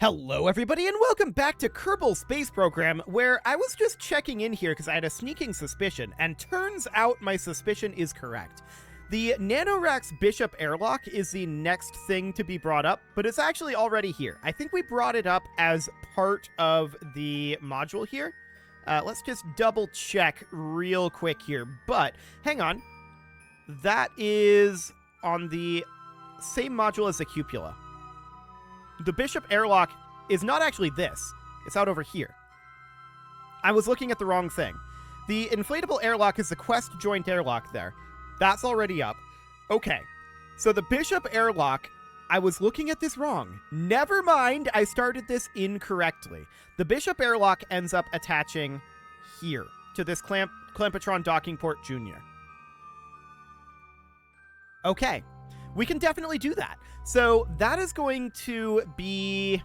Hello everybody and welcome back to Kerbal Space Program, where I was just checking in here because I had a sneaking suspicion, and turns out my suspicion is correct. The Nanoracks Bishop airlock is the next thing to be brought up, but it's actually already here. I think we brought it up as part of the module here. Let's just double check real quick here, but hang on. That is on the same module as the cupola. The Bishop airlock is not actually this. It's out over here. I was looking at the wrong thing. The inflatable airlock is the Quest joint airlock there. That's already up. Okay, so the Bishop airlock, I was looking at this wrong. Never mind, I started this incorrectly. The Bishop airlock ends up attaching here to this Clampatron docking port Junior. Okay, we can definitely do that. So that is going to be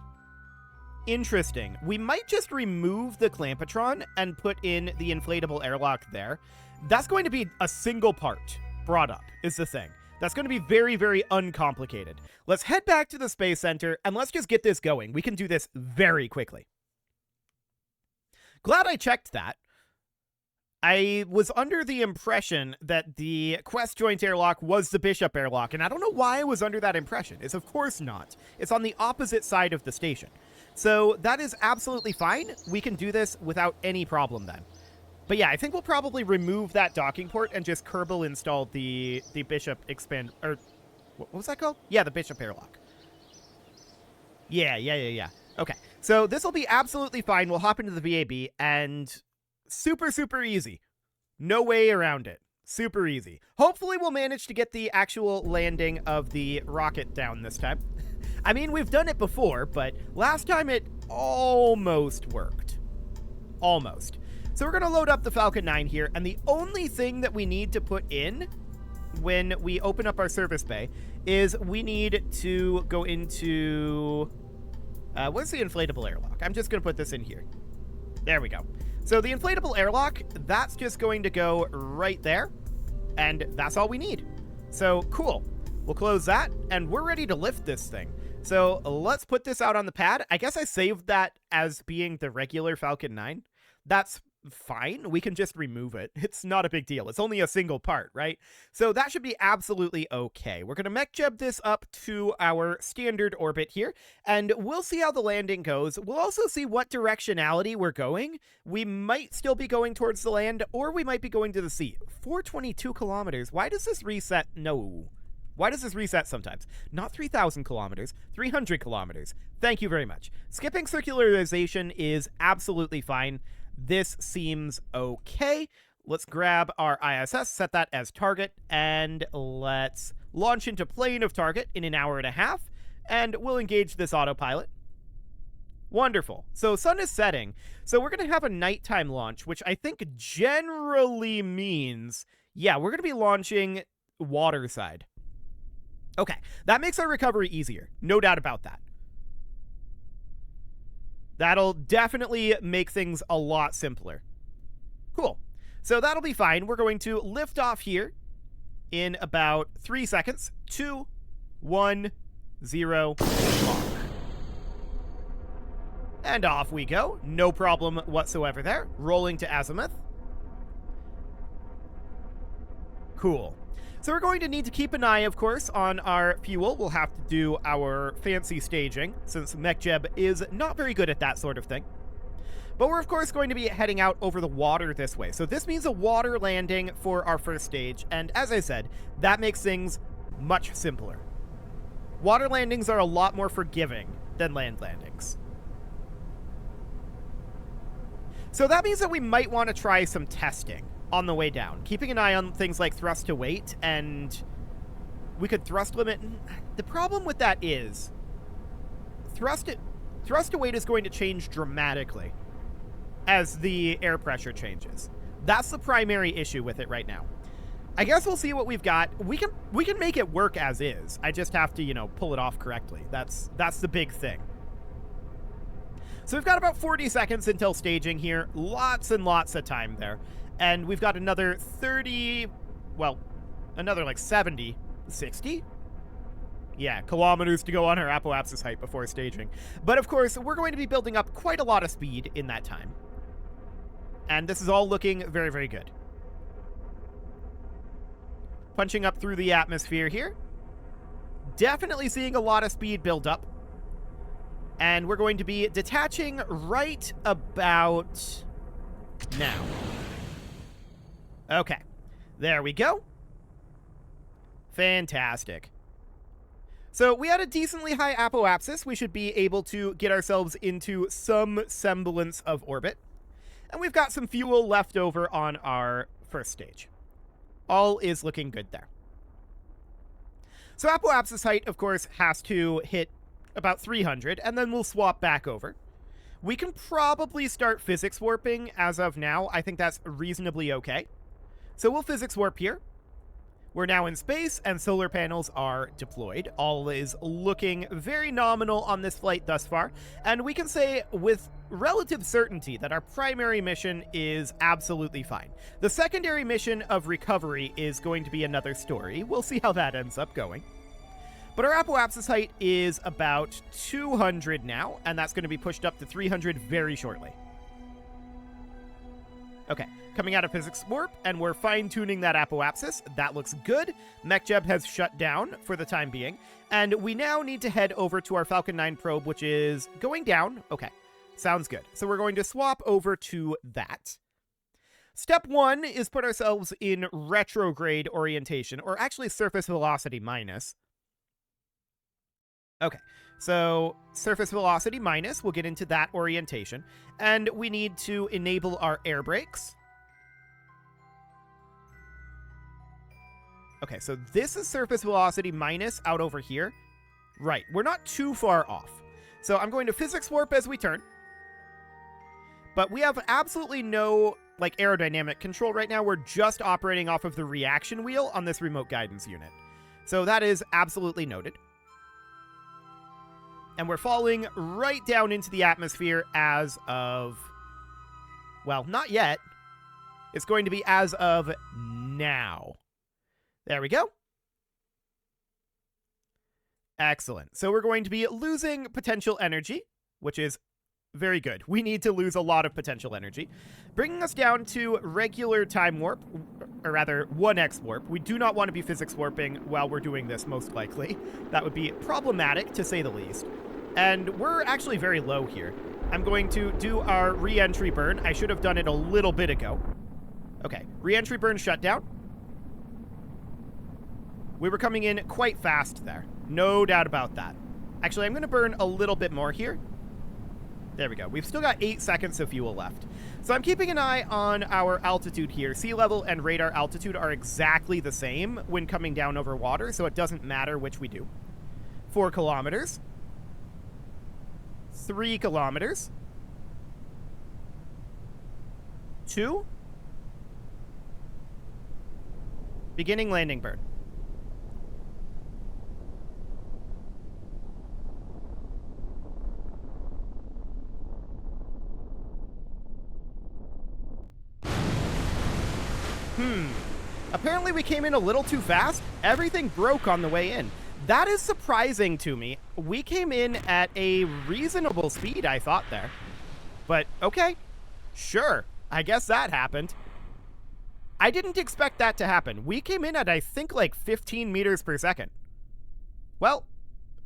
interesting. We might just remove the Clampatron and put in the inflatable airlock there. That's going to be a single part brought up, is the thing. That's going to be very, very uncomplicated. Let's head back to the Space Center and let's just get this going. We can do this very quickly. Glad I checked that. I was under the impression that the Quest joint airlock was the Bishop airlock, and I don't know why I was under that impression. It's of course not. It's on the opposite side of the station. So that is absolutely fine. We can do this without any problem then. But yeah, I think we'll probably remove that docking port and just Kerbal install the Bishop expand... or what was that called? Yeah, the Bishop airlock. Yeah. Okay, so this will be absolutely fine. We'll hop into the VAB and... super easy. No way around it. Super easy. Hopefully we'll manage to get the actual landing of the rocket down this time. I mean, we've done it before, but last time it almost worked. Almost. So we're going to load up the Falcon 9 here, and the only thing that we need to put in when we open up our service bay is we need to go into... what's the inflatable airlock? I'm just going to put this in here. There we go. So the inflatable airlock, that's just going to go right there, and that's all we need. So cool. We'll close that, and we're ready to lift this thing. So let's put this out on the pad. I guess I saved that as being the regular Falcon 9. That's fine. We can just remove it. It's not a big deal. It's only a single part, right? So that should be absolutely okay. We're going to mech jeb this up to our standard orbit here, and we'll see how the landing goes. We'll also see what directionality we're going. We might still be going towards the land, or we might be going to the sea. 422 kilometers. Why does this reset? No. Why does this reset sometimes? Not 3,000 kilometers, 300 kilometers. Thank you very much. Skipping circularization is absolutely fine. This seems okay. Let's grab our ISS, set that as target, and let's launch into plane of target in an hour and a half, and we'll engage this autopilot. Wonderful. So sun is setting, so we're going to have a nighttime launch, which I think generally means, yeah, we're going to be launching water side. Okay, that makes our recovery easier. No doubt about that. That'll definitely make things a lot simpler. Cool. So that'll be fine. We're going to lift off here in about 3 seconds. 2, 1, 0, lock. And off we go. No problem whatsoever there. Rolling to azimuth. Cool. So we're going to need to keep an eye, of course, on our fuel. We'll have to do our fancy staging, since MechJeb is not very good at that sort of thing. But we're, of course, going to be heading out over the water this way. So this means a water landing for our first stage, and as I said, that makes things much simpler. Water landings are a lot more forgiving than land landings. So that means that we might want to try some testing on the way down, keeping an eye on things like thrust to weight, and we could thrust limit. The problem with that is thrust to weight is going to change dramatically as the air pressure changes. That's the primary issue with it right now. I guess we'll see what we've got. We can make it work as is. I just have to, pull it off correctly. That's the big thing. So we've got about 40 seconds until staging here. Lots and lots of time there. And we've got another 30, well, another like 70, 60? Yeah, kilometers to go on our apoapsis height before staging. But of course, we're going to be building up quite a lot of speed in that time. And this is all looking very, very good. Punching up through the atmosphere here. Definitely seeing a lot of speed build up. And we're going to be detaching right about now. Okay. There we go. Fantastic. So we had a decently high apoapsis. We should be able to get ourselves into some semblance of orbit. And we've got some fuel left over on our first stage. All is looking good there. So apoapsis height, of course, has to hit about 300, and then we'll swap back over. We can probably start physics warping as of now. I think that's reasonably okay. So we'll physics warp here. We're now in space, and solar panels are deployed. All is looking very nominal on this flight thus far, and we can say with relative certainty that our primary mission is absolutely fine. The secondary mission of recovery is going to be another story. We'll see how that ends up going. But our apoapsis height is about 200 now, and that's going to be pushed up to 300 very shortly. Okay, coming out of physics warp, and we're fine-tuning that apoapsis. That looks good. MechJeb has shut down for the time being, and we now need to head over to our Falcon 9 probe, which is going down. Okay, sounds good. So we're going to swap over to that. Step 1 is put ourselves in retrograde orientation, or actually surface velocity minus. Okay, so surface velocity minus, we'll get into that orientation. And we need to enable our air brakes. Okay, so this is surface velocity minus out over here. Right, we're not too far off. So I'm going to physics warp as we turn. But we have absolutely no, like, aerodynamic control right now. We're just operating off of the reaction wheel on this remote guidance unit. So that is absolutely noted. And we're falling right down into the atmosphere as of... well, not yet. It's going to be as of now. There we go. Excellent. So we're going to be losing potential energy, which is very good. We need to lose a lot of potential energy. Bringing us down to regular time warp, or rather 1x warp. We do not want to be physics warping while we're doing this, most likely. That would be problematic, to say the least. And we're actually very low here. I'm going to do our re-entry burn. I should have done it a little bit ago. Okay, re-entry burn shut down. We were coming in quite fast there. No doubt about that. Actually, I'm going to burn a little bit more here. There we go. We've still got 8 seconds of fuel left. So I'm keeping an eye on our altitude here. Sea level and radar altitude are exactly the same when coming down over water, so it doesn't matter which we do. 4 kilometers. 3 kilometers. 2. Beginning landing burn. Apparently we came in a little too fast. Everything broke on the way in. That is surprising to me. We came in at a reasonable speed, I thought there. But, okay. Sure. I guess that happened. I didn't expect that to happen. We came in at, I think, like 15 meters per second. Well,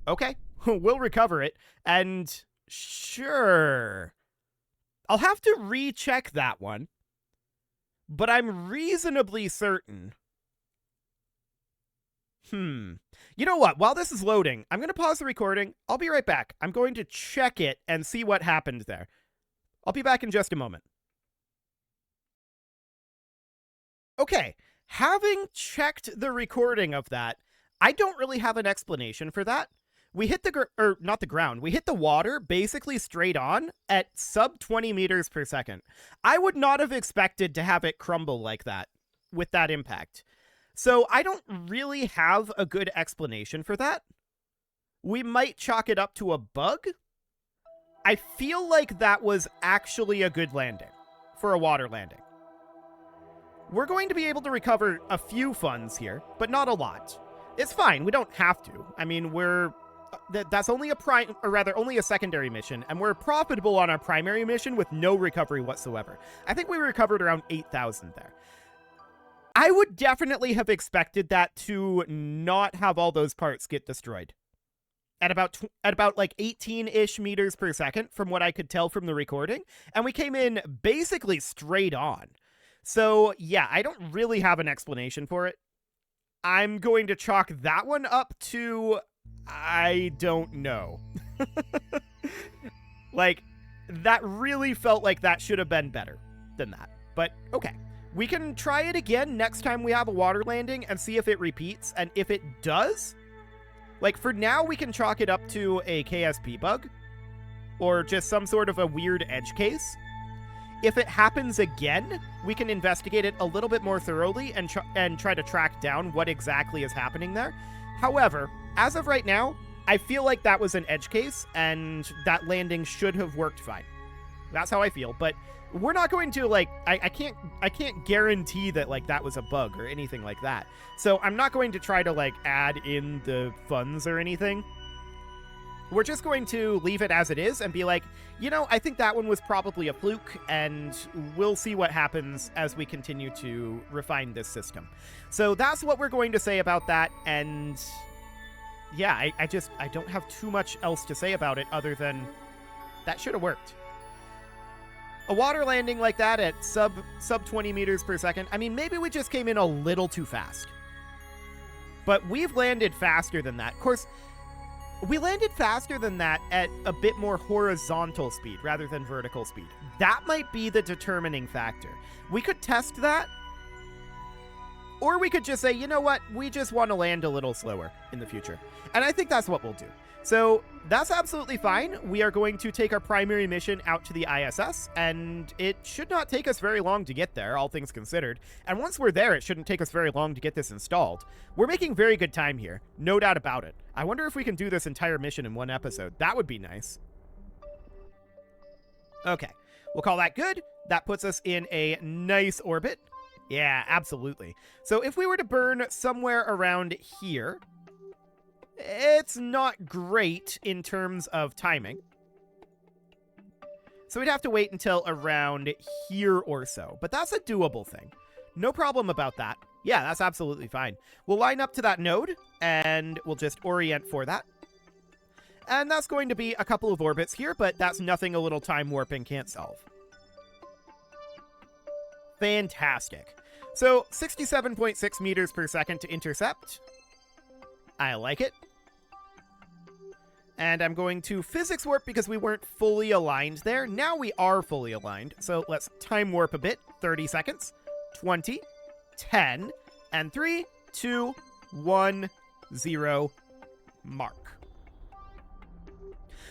okay. We'll recover it. And sure. I'll have to recheck that one. But I'm reasonably certain. You know what? While this is loading, I'm going to pause the recording. I'll be right back. I'm going to check it and see what happened there. I'll be back in just a moment. Okay, having checked the recording of that, I don't really have an explanation for that. We hit not the ground, we hit the water basically straight on at sub 20 meters per second. I would not have expected to have it crumble like that with that impact. So I don't really have a good explanation for that. We might chalk it up to a bug. I feel like that was actually a good landing for a water landing. We're going to be able to recover a few funds here, but not a lot. It's fine. We don't have to. I mean, that's only only a secondary mission, and we're profitable on our primary mission with no recovery whatsoever. I think we recovered around 8,000 there. I would definitely have expected that to not have all those parts get destroyed. At about like 18-ish meters per second from what I could tell from the recording, and we came in basically straight on. So yeah, I don't really have an explanation for it. I'm going to chalk that one up to I don't know. Like, that really felt like that should have been better than that. But okay. We can try it again next time we have a water landing and see if it repeats. And if it does, like, for now, we can chalk it up to a KSP bug or just some sort of a weird edge case. If it happens again, we can investigate it a little bit more thoroughly and try to track down what exactly is happening there. However, as of right now, I feel like that was an edge case and that landing should have worked fine. That's how I feel, but we're not going to, like, I can't guarantee that, like, that was a bug or anything like that. So I'm not going to try to, like, add in the funds or anything. We're just going to leave it as it is and be like, you know, I think that one was probably a fluke, and we'll see what happens as we continue to refine this system. So that's what we're going to say about that, and yeah, I don't have too much else to say about it other than that should have worked. A water landing like that at sub 20 meters per second, I mean, maybe we just came in a little too fast. But we've landed faster than that. Of course, we landed faster than that at a bit more horizontal speed rather than vertical speed. That might be the determining factor. We could test that, or we could just say, you know what, we just want to land a little slower in the future. And I think that's what we'll do. So that's absolutely fine. We are going to take our primary mission out to the ISS, and it should not take us very long to get there, all things considered. And once we're there, it shouldn't take us very long to get this installed. We're making very good time here, no doubt about it. I wonder if we can do this entire mission in one episode. That would be nice. Okay, we'll call that good. That puts us in a nice orbit. Yeah, absolutely. So if we were to burn somewhere around here, it's not great in terms of timing. So we'd have to wait until around here or so. But that's a doable thing. No problem about that. Yeah, that's absolutely fine. We'll line up to that node, and we'll just orient for that. And that's going to be a couple of orbits here, but that's nothing a little time warping can't solve. Fantastic. So 67.6 meters per second to intercept. I like it. And I'm going to physics warp because we weren't fully aligned there. Now we are fully aligned. So let's time warp a bit. 30 seconds. 20. 10. And 3, 2, 1, 0. Mark.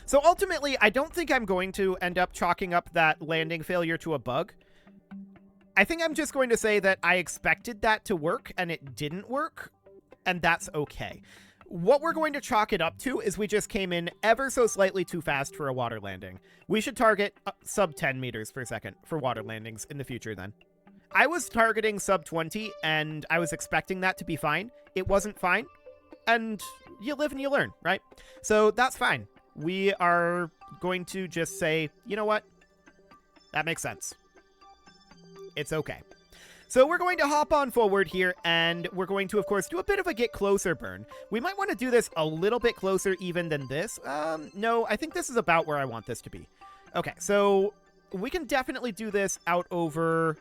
So ultimately, I don't think I'm going to end up chalking up that landing failure to a bug. I think I'm just going to say that I expected that to work and it didn't work. And that's okay. What we're going to chalk it up to is we just came in ever so slightly too fast for a water landing. We should target sub 10 meters per second for water landings in the future then. I was targeting sub 20 and I was expecting that to be fine. It wasn't fine. And you live and you learn, right? So that's fine. We are going to just say, you know what? That makes sense. It's okay. So we're going to hop on forward here, and we're going to, of course, do a bit of a get closer burn. We might want to do this a little bit closer even than this. No, I think this is about where I want this to be. Okay, so we can definitely do this out over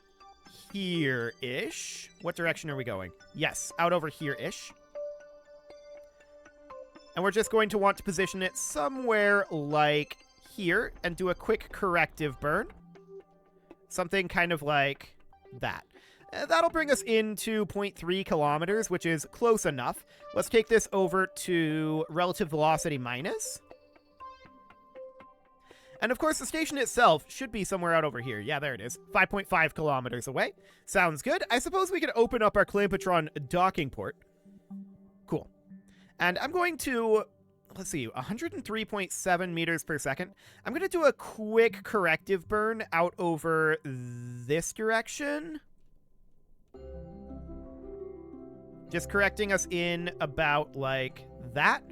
here-ish. What direction are we going? Yes, out over here-ish. And we're just going to want to position it somewhere like here and do a quick corrective burn. Something kind of like that. That'll bring us into 0.3 kilometers, which is close enough. Let's take this over to relative velocity minus. And of course, the station itself should be somewhere out over here. Yeah, there it is. 5.5 kilometers away. Sounds good. I suppose we could open up our Clampotron docking port. Cool. And I'm going to, let's see, 103.7 meters per second. I'm going to do a quick corrective burn out over this direction. just correcting us in about like that.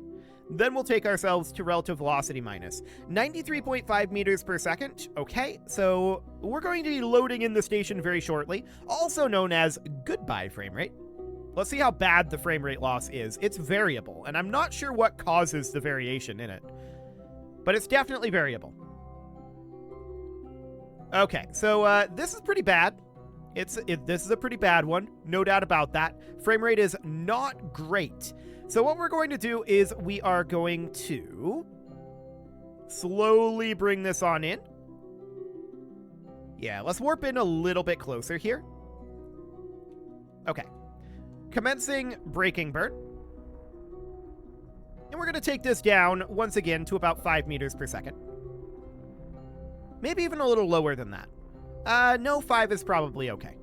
Then we'll take ourselves to relative velocity minus 93.5 meters per second. Okay, so we're going to be loading in the station very shortly, also known as goodbye frame rate. Let's see how bad the frame rate loss is. It's variable, and I'm not sure what causes the variation in it, but it's definitely variable. Okay, so this is pretty bad. This is a pretty bad one, no doubt about that. Frame rate is not great. So what we're going to do is we are going to slowly bring this on in. Yeah, let's warp in a little bit closer here. Okay. Commencing braking burn. And we're going to take this down once again to about 5 meters per second. Maybe even a little lower than that. No, 5 is probably okay.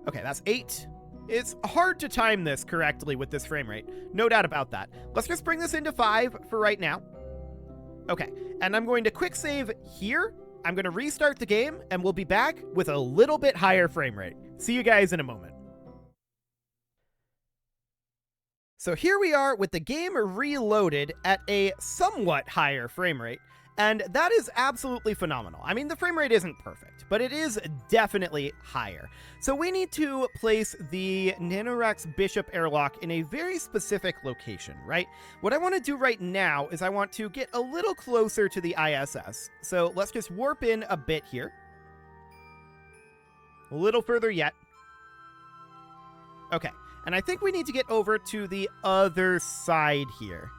Okay, that's 8. It's hard to time this correctly with this frame rate. No doubt about that. Let's just bring this into 5 for right now. Okay, and I'm going to quick save here. I'm going to restart the game, and we'll be back with a little bit higher frame rate. See you guys in a moment. So here we are with the game reloaded at a somewhat higher frame rate, and that is absolutely phenomenal. I mean, the frame rate isn't perfect, but it is definitely higher. So we need to place the Nanorex Bishop airlock in a very specific location, right? What I want to do right now is I want to get a little closer to the ISS. So let's just warp in a bit here. A little further yet. Okay, and I think we need to get over to the other side here.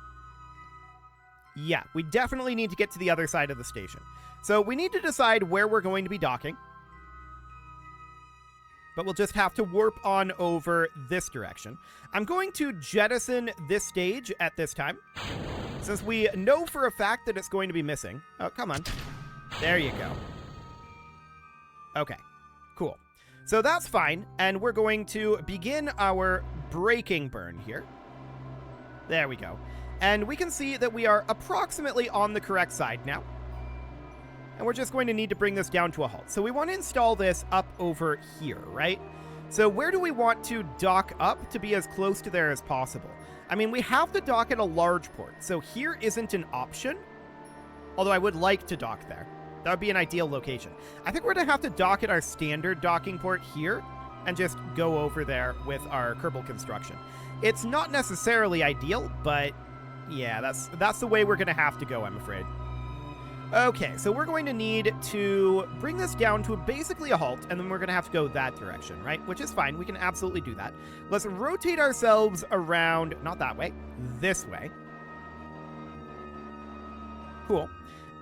Yeah, we definitely need to get to the other side of the station. So we need to decide where we're going to be docking. But we'll just have to warp on over this direction. I'm going to jettison this stage at this time, since we know for a fact that it's going to be missing. Oh, come on. There you go. Okay, cool. So that's fine, and we're going to begin our braking burn here. There we go. And we can see that we are approximately on the correct side now. And we're just going to need to bring this down to a halt. So we want to install this up over here, right? So where do we want to dock up to be as close to there as possible? I mean, we have to dock at a large port, so here isn't an option. Although I would like to dock there. That would be an ideal location. I think we're going to have to dock at our standard docking port here and just go over there with our Kerbal construction. It's not necessarily ideal, but yeah, that's the way we're going to have to go, I'm afraid. Okay, so we're going to need to bring this down to basically a halt, and then we're going to have to go that direction, right? Which is fine. We can absolutely do that. Let's rotate ourselves around, not that way, this way. Cool.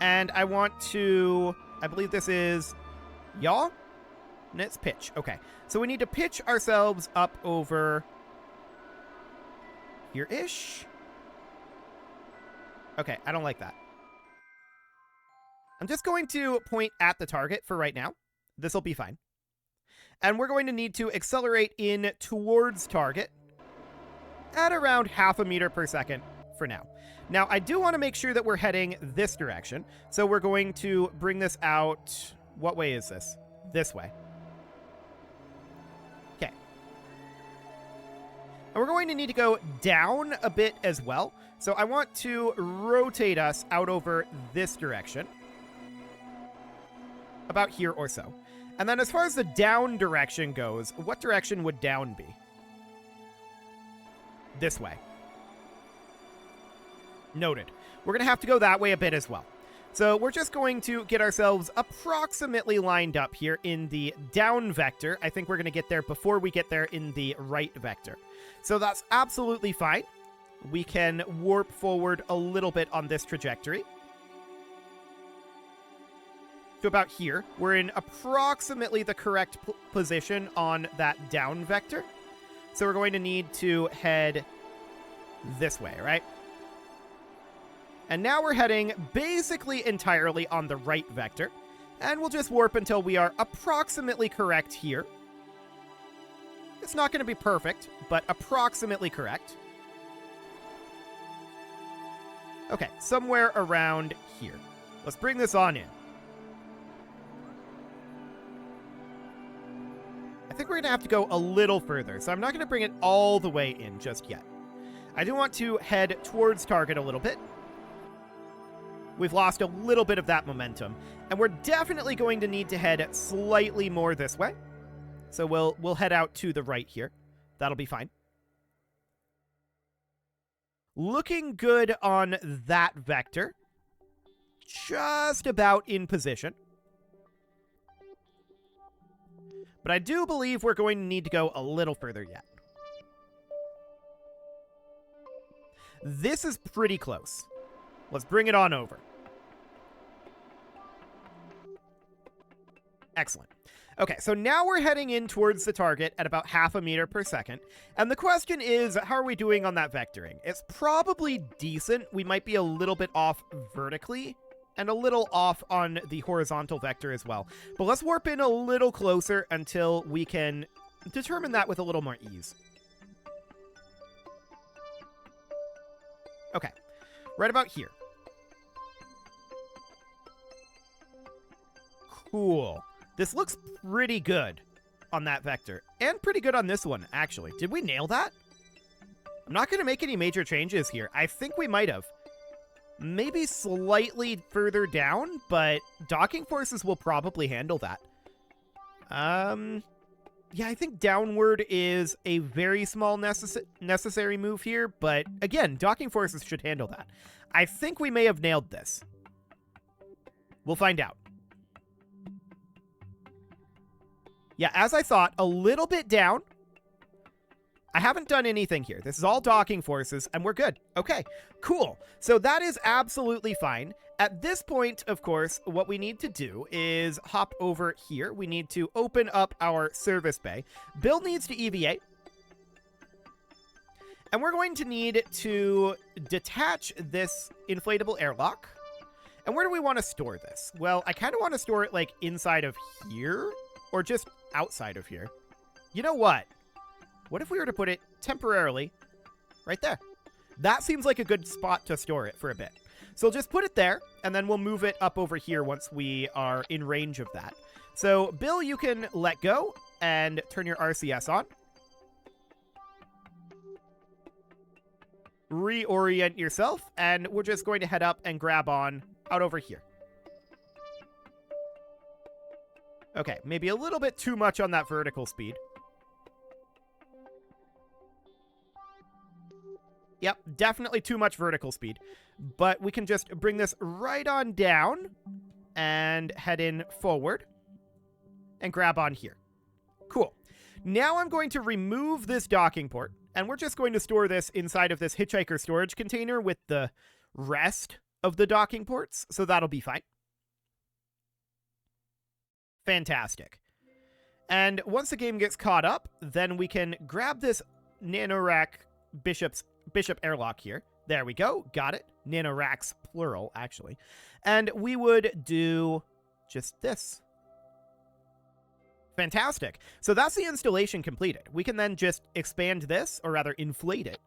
And I want to, I believe this is yaw? And it's pitch. Okay, so we need to pitch ourselves up over here-ish. Okay, I don't like that. I'm just going to point at the target for right now. This will be fine. And we're going to need to accelerate in towards target at around 0.5 meters per second for now. Now, I do want to make sure that we're heading this direction. So we're going to bring this out. What way is this? This way. Okay. And we're going to need to go down a bit as well. So I want to rotate us out over this direction. About here or so. And then as far as the down direction goes, what direction would down be? This way. Noted. We're going to have to go that way a bit as well. So we're just going to get ourselves approximately lined up here in the down vector. I think we're going to get there before we get there in the right vector. So that's absolutely fine. We can warp forward a little bit on this trajectory. To about here. We're in approximately the correct position on that down vector. So we're going to need to head this way, right? And now we're heading basically entirely on the right vector. And we'll just warp until we are approximately correct here. It's not going to be perfect, but approximately correct. Okay, somewhere around here. Let's bring this on in. I think we're going to have to go a little further, so I'm not going to bring it all the way in just yet. I do want to head towards target a little bit. We've lost a little bit of that momentum, and we're definitely going to need to head slightly more this way. So we'll head out to the right here. That'll be fine. Looking good on that vector. Just about in position. But I do believe we're going to need to go a little further yet. This is pretty close. Let's bring it on over. Excellent. Okay, so now we're heading in towards the target at about 0.5 meters per second. And the question is, how are we doing on that vectoring? It's probably decent. We might be a little bit off vertically and a little off on the horizontal vector as well. But let's warp in a little closer until we can determine that with a little more ease. Okay, right about here. Cool. This looks pretty good on that vector, and pretty good on this one, actually. Did we nail that? I'm not going to make any major changes here. I think we might have. Maybe slightly further down, but docking forces will probably handle that. Yeah, I think downward is a very small necessary move here, but again, docking forces should handle that. I think we may have nailed this. We'll find out. Yeah, as I thought, a little bit down. I haven't done anything here. This is all docking forces, and we're good. Okay, cool. So that is absolutely fine. At this point, of course, what we need to do is hop over here. We need to open up our service bay. Bill needs to EVA. And we're going to need to detach this inflatable airlock. And where do we want to store this? Well, I kind of want to store it, like, inside of here, or just outside of here. You know what? What if we were to put it temporarily right there? That seems like a good spot to store it for a bit. So we'll just put it there, and then we'll move it up over here once we are in range of that. So, Bill, you can let go and turn your RCS on. Reorient yourself, and we're just going to head up and grab on out over here. Okay, maybe a little bit too much on that vertical speed. Yep, definitely too much vertical speed. But we can just bring this right on down and head in forward and grab on here. Cool. Now I'm going to remove this docking port, and we're just going to store this inside of this hitchhiker storage container with the rest of the docking ports, so that'll be fine. Fantastic. And once the game gets caught up, then we can grab this Nanorack Bishop airlock here. There we go. Got it. Nanoracks, plural, actually. And we would do just this. Fantastic. So that's the installation completed. We can then just expand this, or rather inflate it.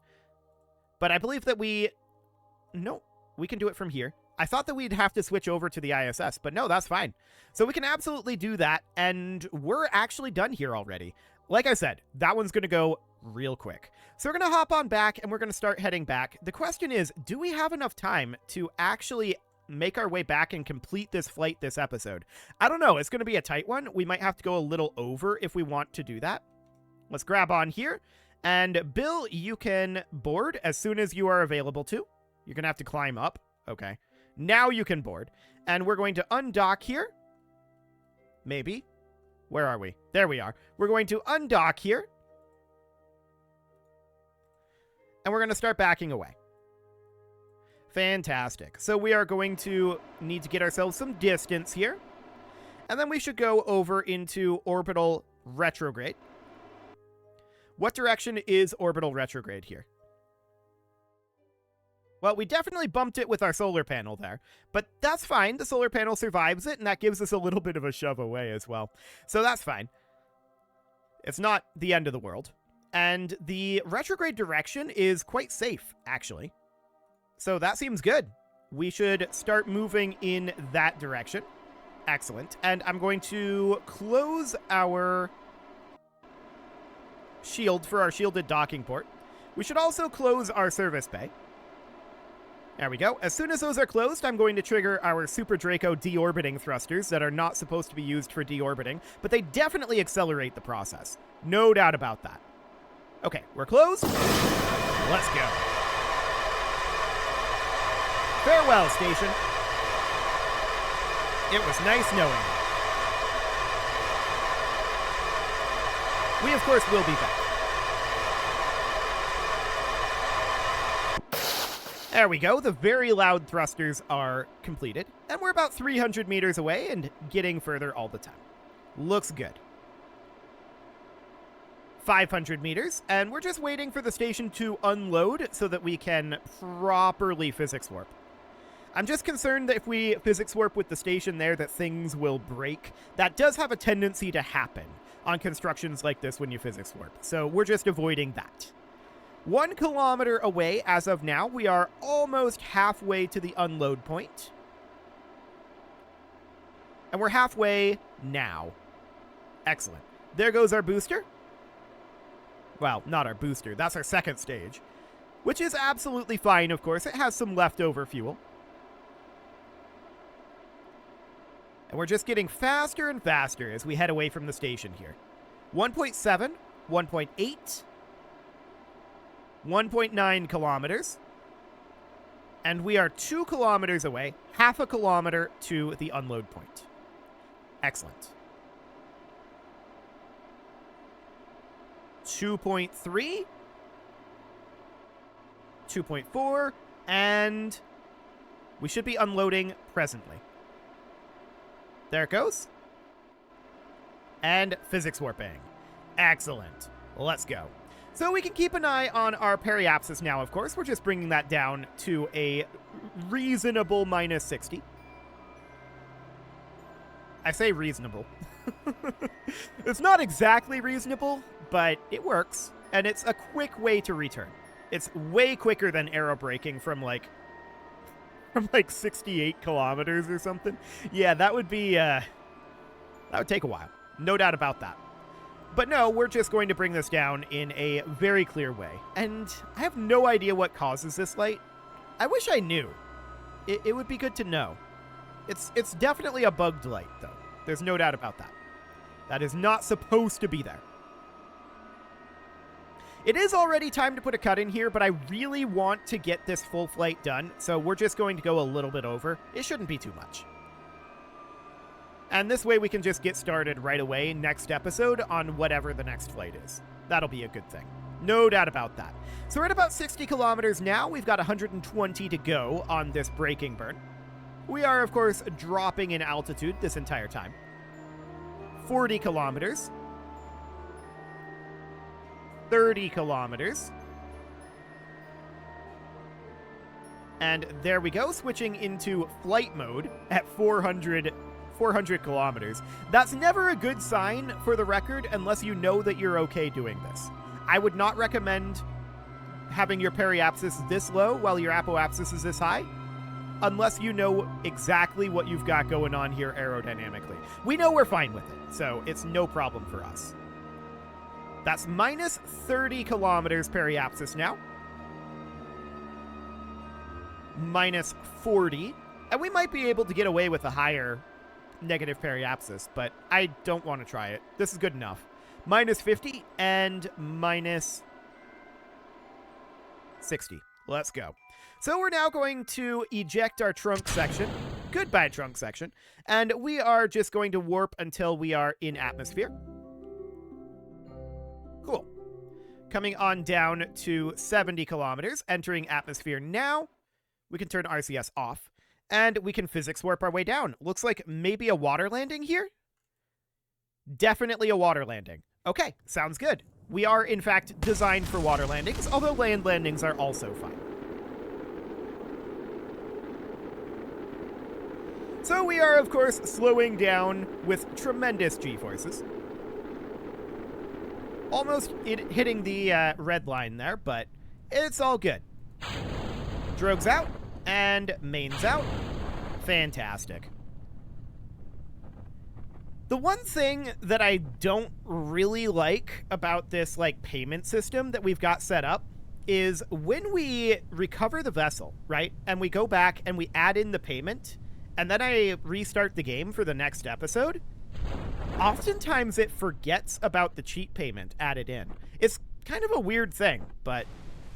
But I believe that no, we can do it from here. I thought that we'd have to switch over to the ISS, but no, that's fine. So we can absolutely do that, and we're actually done here already. Like I said, that one's going to go real quick. So we're going to hop on back, and we're going to start heading back. The question is, do we have enough time to actually make our way back and complete this flight this episode? I don't know. It's going to be a tight one. We might have to go a little over if we want to do that. Let's grab on here. And Bill, you can board as soon as you are available to. You're going to have to climb up. Okay. Now you can board. And we're going to undock here. Maybe. Where are we? There we are. We're going to undock here. And we're going to start backing away. Fantastic. So we are going to need to get ourselves some distance here. And then we should go over into orbital retrograde. What direction is orbital retrograde here? Well, we definitely bumped it with our solar panel there, but that's fine. The solar panel survives it, and that gives us a little bit of a shove away as well. So that's fine. It's not the end of the world. And the retrograde direction is quite safe, actually. So that seems good. We should start moving in that direction. Excellent. And I'm going to close our shield for our shielded docking port. We should also close our service bay. There we go. As soon as those are closed, I'm going to trigger our Super Draco deorbiting thrusters that are not supposed to be used for deorbiting, but they definitely accelerate the process. No doubt about that. Okay, we're closed. Let's go. Farewell, station. It was nice knowing you. We, of course, will be back. There we go. The very loud thrusters are completed, and we're about 300 meters away and getting further all the time. Looks good. 500 meters, and we're just waiting for the station to unload so that we can properly physics warp. I'm just concerned that if we physics warp with the station there that things will break. That does have a tendency to happen on constructions like this when you physics warp, so we're just avoiding that. 1 kilometer away as of now. We are almost halfway to the unload point. And we're halfway now. Excellent. There goes our booster. Well, not our booster. That's our second stage. Which is absolutely fine, of course. It has some leftover fuel. And we're just getting faster and faster as we head away from the station here. 1.7, 1.8... 1.9 kilometers. And we are 2 kilometers away, half a kilometer to the unload point. Excellent. 2.3. 2.4. And we should be unloading presently. There it goes. And physics warping. Excellent. Let's go. So we can keep an eye on our periapsis now, of course. We're just bringing that down to a reasonable minus 60. I say reasonable. It's not exactly reasonable, but it works. And it's a quick way to return. It's way quicker than aerobraking from like 68 kilometers or something. Yeah, that would be, that would take a while. No doubt about that. But no, we're just going to bring this down in a very clear way. And I have no idea what causes this light. I wish I knew. It would be good to know. It's definitely a bugged light, though. There's no doubt about that. That is not supposed to be there. It is already time to put a cut in here, but I really want to get this full flight done, so we're just going to go a little bit over. It shouldn't be too much. And this way we can just get started right away next episode on whatever the next flight is. That'll be a good thing. No doubt about that. So we're at about 60 kilometers now. We've got 120 to go on this braking burn. We are, of course, dropping in altitude this entire time. 40 kilometers. 30 kilometers. And there we go, switching into flight mode at 400 kilometers. That's never a good sign, for the record, unless you know that you're okay doing this. I would not recommend having your periapsis this low while your apoapsis is this high, unless you know exactly what you've got going on here aerodynamically. We know we're fine with it, so it's no problem for us. That's minus 30 kilometers periapsis now. Minus 40. And we might be able to get away with a higher negative periapsis, but I don't want to try it. This is good enough. Minus 50 and minus 60. Let's go. So we're now going to eject our trunk section. Goodbye, trunk section. And we are just going to warp until we are in atmosphere. Cool. Coming on down to 70 kilometers, entering atmosphere now. We can turn RCS off, and we can physics warp our way down. Looks like maybe a water landing here? Definitely a water landing. Okay, sounds good. We are, in fact, designed for water landings, although land landings are also fine. So we are, of course, slowing down with tremendous G-forces. Almost hitting the red line there, but it's all good. Drogue's out, and main's out. Fantastic. The one thing that I don't really like about this like payment system that we've got set up is when we recover the vessel, right? And we go back and we add in the payment, and then I restart the game for the next episode, oftentimes it forgets about the cheat payment added in. It's kind of a weird thing, but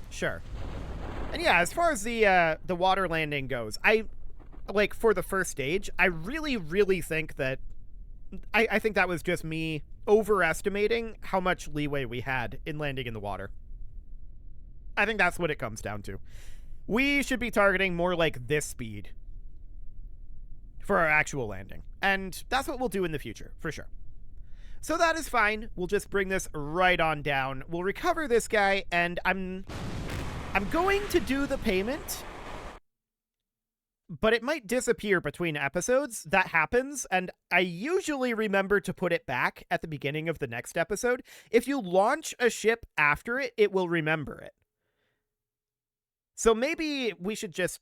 sure. And yeah, as far as the water landing goes, I like for the first stage, I really think that I think that was just me overestimating how much leeway we had in landing in the water. I think that's what it comes down to. We should be targeting more like this speed for our actual landing. And that's what we'll do in the future, for sure. So that is fine. We'll just bring this right on down. We'll recover this guy, and I'm going to do the payment, but it might disappear between episodes. That happens, and I usually remember to put it back at the beginning of the next episode. If you launch a ship after it, it will remember it. So maybe we should just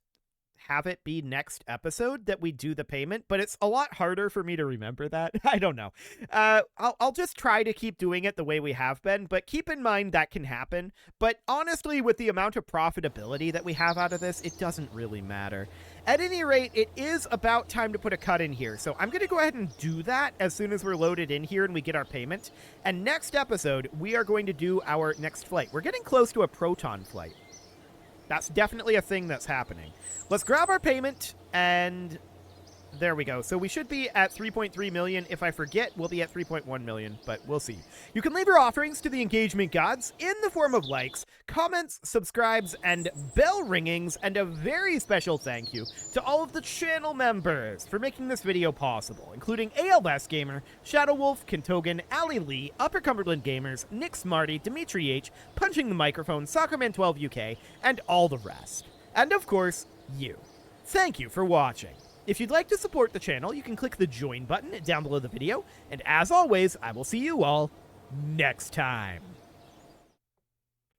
have it be next episode that we do the payment, but it's a lot harder for me to remember that. I don't know. I'll just try to keep doing it the way we have been, but keep in mind that can happen. But honestly, with the amount of profitability that we have out of this, it doesn't really matter. At any rate, it is about time to put a cut in here, so I'm going to go ahead and do that as soon as we're loaded in here and we get our payment. And next episode, we are going to do our next flight. We're getting close to a proton flight. That's definitely a thing that's happening. Let's grab our payment, and there we go. So we should be at 3.3 million. If I forget, we'll be at 3.1 million, but we'll see. You can leave your offerings to the engagement gods in the form of likes, comments, subscribes, and bell ringings, and a very special thank you to all of the channel members for making this video possible, including ALS Gamer, Shadow Wolf, Kentogan, Ali Lee, Upper Cumberland Gamers, Nick Smarty, Dimitri H, Punching the Microphone, Soccerman12 UK, and all the rest. And of course, you. Thank you for watching. If you'd like to support the channel, you can click the join button down below the video, and as always, I will see you all next time.